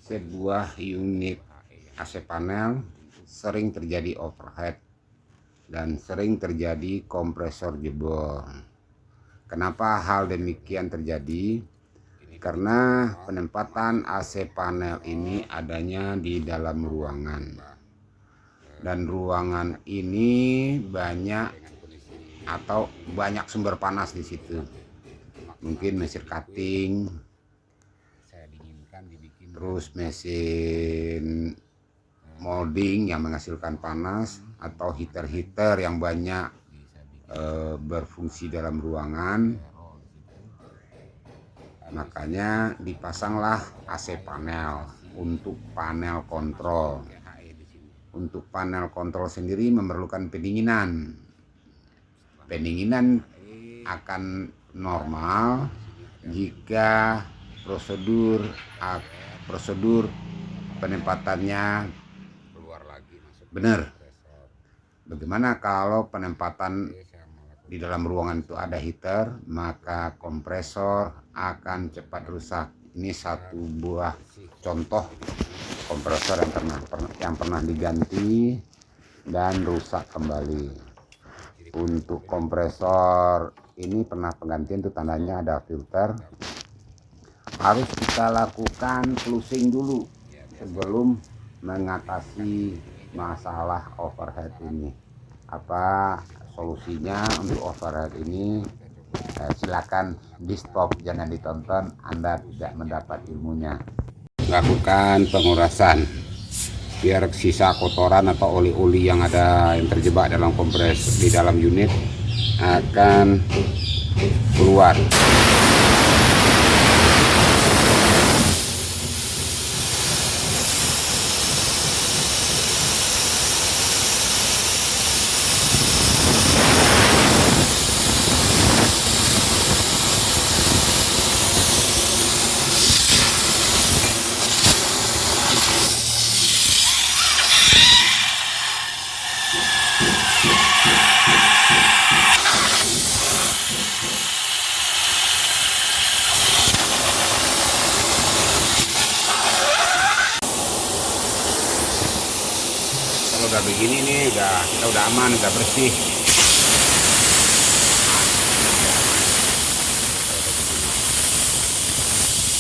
sebuah unit AC panel sering terjadi overheat dan sering terjadi kompresor jebol. Kenapa hal demikian terjadi? Karena penempatan AC panel ini adanya di dalam ruangan, dan ruangan ini banyak sumber panas di situ. Mungkin mesin cutting, terus mesin molding yang menghasilkan panas, atau heater yang banyak berfungsi dalam ruangan. Makanya dipasanglah AC panel untuk panel kontrol. Untuk panel kontrol sendiri memerlukan pendinginan. Pendinginan akan normal jika prosedur penempatannya benar. Bagaimana kalau penempatan di dalam ruangan itu ada heater, maka kompresor akan cepat rusak. Ini satu buah contoh kompresor yang pernah diganti dan rusak kembali. Untuk kompresor ini pernah penggantian, itu tandanya ada filter. Harus kita lakukan flushing dulu sebelum mengatasi masalah overheat ini. Apa solusinya untuk overheat ini? Silakan di stop, jangan ditonton, Anda tidak mendapat ilmunya. Lakukan pengurasan biar sisa kotoran atau oli-oli yang terjebak dalam kompres di dalam unit akan keluar. Kalau udah begini nih, kita udah aman, udah bersih.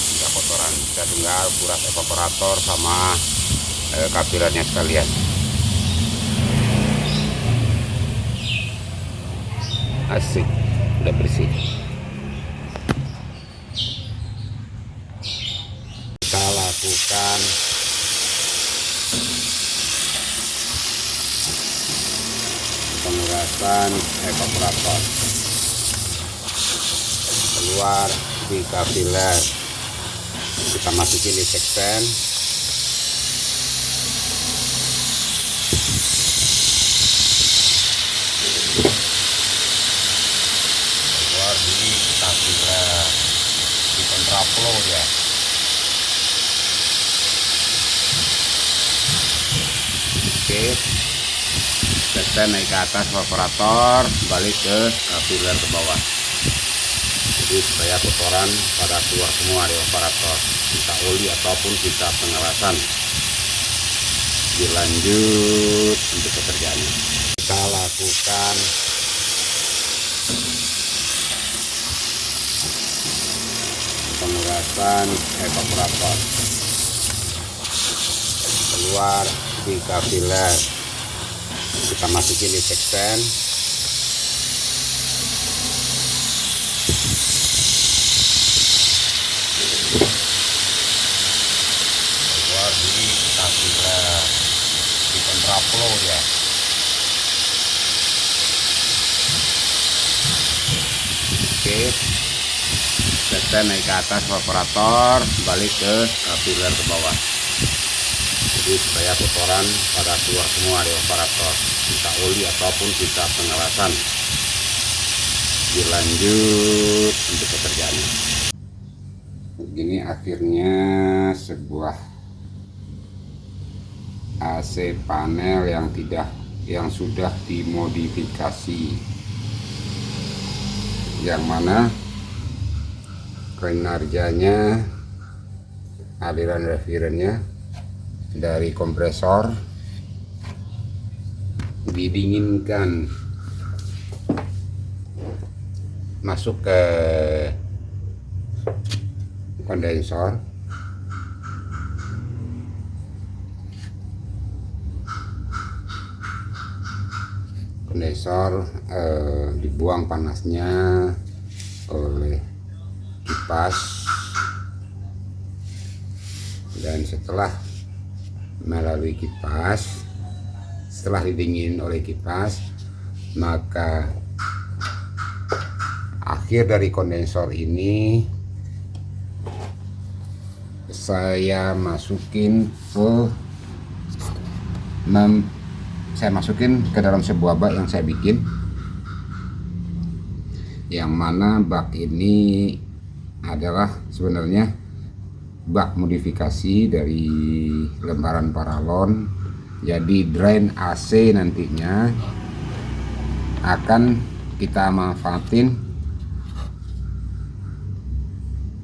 Udah kotoran, kita tinggal kuras evaporator sama kapilernya sekalian. Asik, udah bersih. Kita lakukan pengurasan evaporator keluar di kapiler. Kita masukin di seksen. Keluar di kapiler, di kontraflow ya. Oke, seksen naik ke atas evaporator, balik ke kapiler ke bawah. Jadi supaya kotoran pada keluar semua di evaporator, sisa oli ataupun sisa pengerasan. Dilanjut untuk pekerjaannya. Kita lakukan pengerasan evaporator keluar di kapiler. Kita masukin di seksen. Keluar di kapiler, di kontraflow ya. Oke, seksen naik ke atas evaporator, balik ke kapiler ke bawah. Jadi supaya kotoran pada keluar semua di evaporator, sisa oli ataupun sisa pengerasan. Dilanjut untuk pekerjaannya. Begini akhirnya sebuah AC panel yang sudah dimodifikasi, yang mana kinerjanya aliran refirennya dari kompresor didinginkan masuk ke kondensor. Dibuang panasnya oleh kipas, dan setelah melalui kipas, setelah didingin oleh kipas, maka akhir dari kondensor ini saya masukin ke dalam sebuah bak yang saya bikin, yang mana bak ini adalah sebenarnya bak modifikasi dari lembaran paralon. Jadi drain AC nantinya akan kita manfaatin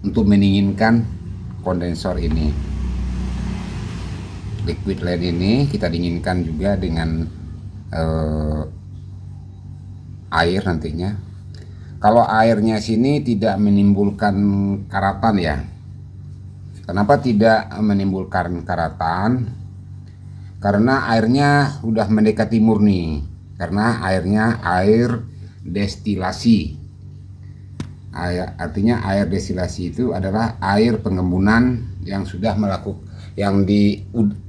untuk mendinginkan kondensor ini. Liquid land ini kita dinginkan juga dengan air nantinya. Kalau airnya sini tidak menimbulkan karatan ya. Kenapa tidak menimbulkan karatan? Karena airnya udah mendekati murni. Karena airnya air destilasi. Artinya air destilasi itu adalah air pengembunan yang sudah yang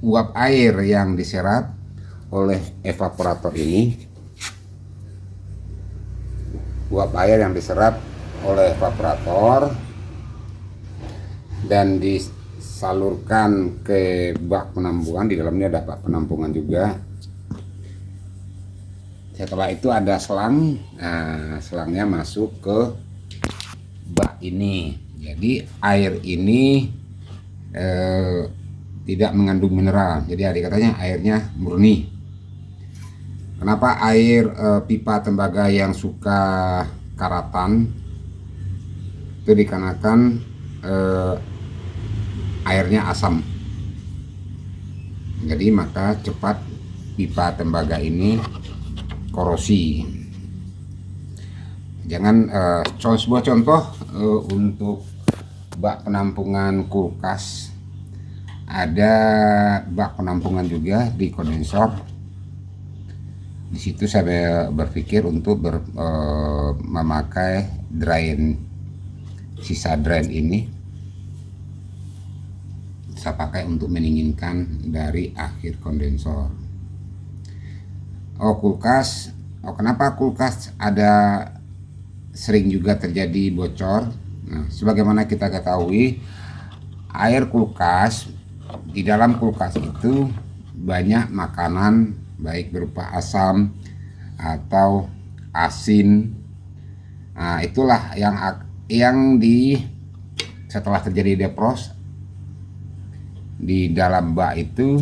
uap air yang diserap oleh evaporator ini. Uap air yang diserap oleh evaporator dan disalurkan ke bak penampungan. Di dalamnya ada bak penampungan juga. Setelah itu ada selang. Nah, selangnya masuk ke bak ini. Jadi air ini tidak mengandung mineral, jadi adik katanya airnya murni. Kenapa air pipa tembaga yang suka karatan? Itu dikarenakan airnya asam. Jadi maka cepat pipa tembaga ini korosi. Jangan sebuah contoh untuk bak penampungan kulkas. Ada bak penampungan juga di kondensor. Di situ saya berpikir untuk memakai sisa drain ini saya pakai untuk mendinginkan dari akhir kondensor. Kulkas. Kenapa kulkas ada sering juga terjadi bocor? Nah, sebagaimana kita ketahui, air kulkas, di dalam kulkas itu banyak makanan baik berupa asam atau asin. Nah, itulah yang setelah terjadi defrost di dalam bak itu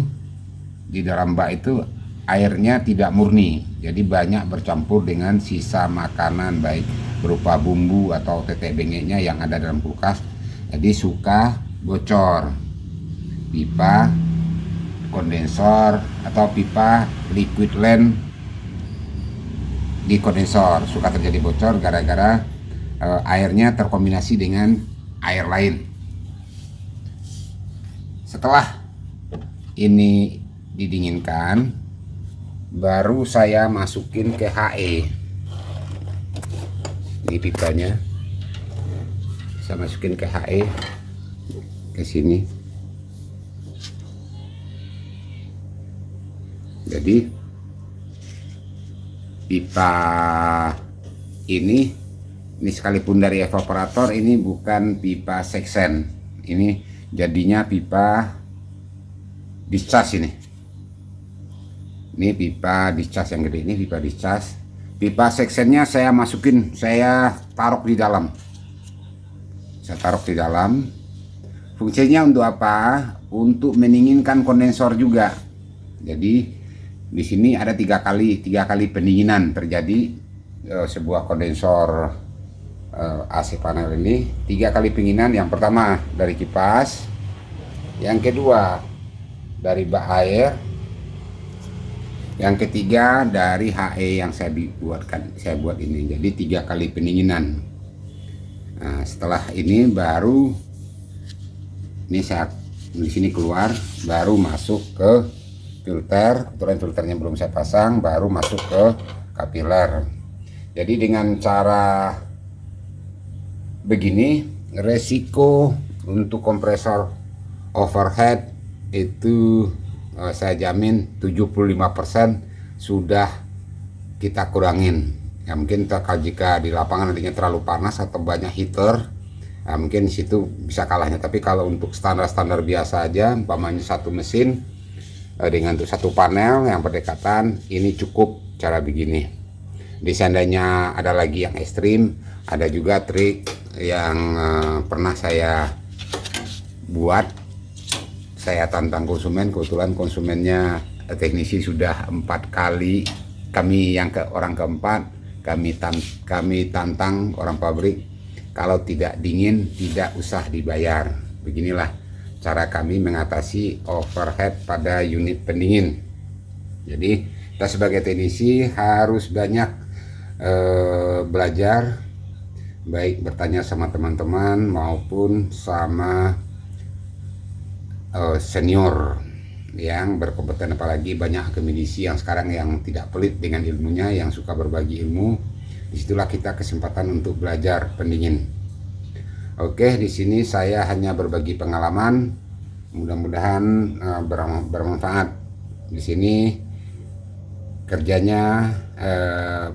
airnya tidak murni. Jadi banyak bercampur dengan sisa makanan baik berupa bumbu atau tetek bengeknya yang ada dalam kulkas. Jadi suka bocor pipa kondensor atau pipa liquid land di kondensor. Suka terjadi bocor gara-gara airnya terkombinasi dengan air lain. Setelah ini didinginkan, baru saya masukin ke HE. Ini pipanya saya masukin ke HE, ke sini. Jadi pipa ini sekalipun dari evaporator, ini bukan pipa seksen. Ini jadinya pipa discharge ini. Ini pipa discharge yang gede, ini pipa discharge. Pipa seksennya saya taruh di dalam. Saya taruh di dalam. Fungsinya untuk apa? Untuk mendinginkan kondensor juga. Jadi di sini ada tiga kali pendinginan terjadi. Sebuah kondensor AC panel ini 3 kali pendinginan. Yang pertama dari kipas, Yang kedua dari bak air. Yang ketiga dari HE yang saya buat ini. Jadi 3 kali pendinginan. Nah, setelah ini baru ini saat di sini keluar, baru masuk ke filter. Kebetulan filternya belum saya pasang, baru masuk ke kapiler. Jadi dengan cara begini, resiko untuk kompresor overhead itu saya jamin 75% sudah kita kurangin. Ya mungkin jika di lapangan nantinya terlalu panas atau banyak heater, nah, mungkin di situ bisa kalahnya. Tapi kalau untuk standar-standar biasa aja, umpamanya satu mesin dengan satu panel yang berdekatan, ini cukup cara begini. Di seandainya ada lagi yang ekstrim, ada juga trik yang pernah saya buat. Saya tantang konsumen, kebetulan konsumennya teknisi sudah 4 kali, kami yang orang keempat, kami tantang orang pabrik, kalau tidak dingin tidak usah dibayar. Beginilah cara kami mengatasi overhead pada unit pendingin. Jadi kita sebagai teknisi harus banyak belajar, baik bertanya sama teman-teman maupun sama senior yang berkompeten, apalagi banyak akademisi yang sekarang yang tidak pelit dengan ilmunya, yang suka berbagi ilmu. Disitulah kita kesempatan untuk belajar pendingin. Oke, di sini saya hanya berbagi pengalaman, mudah-mudahan bermanfaat. Di sini kerjanya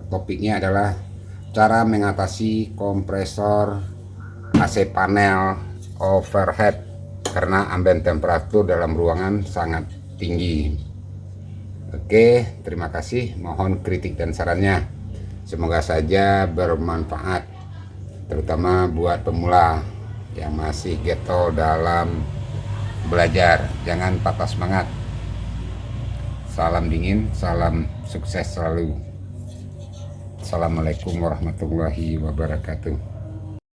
topiknya adalah cara mengatasi kompresor AC panel overhead karena ambient temperatur dalam ruangan sangat tinggi. Oke, terima kasih. Mohon kritik dan sarannya. Semoga saja bermanfaat, terutama buat pemula yang masih getol dalam belajar. Jangan patah semangat. Salam dingin, salam sukses selalu. Assalamualaikum warahmatullahi wabarakatuh.